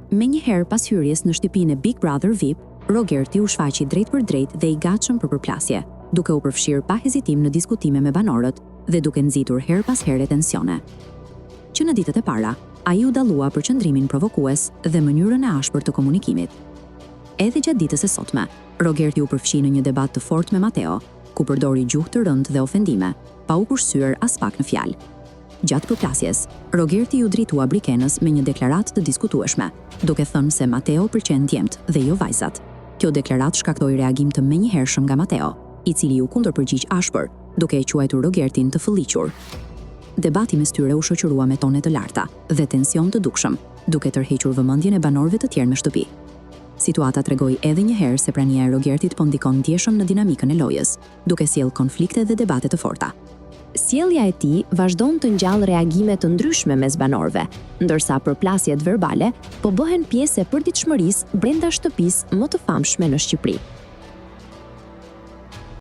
Menjëherë pas hyrjes në shtëpinë e Big Brother VIP, Rogerti u shfaqi drejt për drejt dhe i gatshëm për përplasje, duke u përfshirë pa hezitim në diskutime me banorët dhe duke nxitur her pas here tensione. Që në ditët e para, ai u dallua për qëndrimin provokues dhe mënyrën e ashpër të komunikimit. Edhe gjatë ditës së sotme, Rogerti u përfshi në një debat të fortë me Matteo, ku përdori gjuhë të rëndë dhe ofendime, pa u kursyer as pak në fjalë. Gjatë përplasjes, Rogerti ju dritua Brikenës me një deklaratë të diskutueshme, duke thënë se Matteo pëlqen djemt dhe jo vajzat. Kjo deklaratë shkaktoi reagim të menjëhershëm nga Matteo, i cili u kundërpërgjigj ashpër, duke e quajtur Rogertin të fëlliqur. Debati mes tyre u shoqërua me tone të larta dhe tension të dukshëm, duke tërhequr vëmendjen e banorëve të tjerë në shtëpi. Situata tregoi edhe një herë se prania e Rogertit po ndikon ndjeshëm në dinamikën e lojës, duke sjellë konflikte dhe debate të forta. Sjellja e tij vazhdon të ngjall reagime të ndryshme mes banorëve, ndërsa përplasjet verbale po bëhen pjesë e përditshmërisë brenda shtëpisë më të famshme në Shqipëri.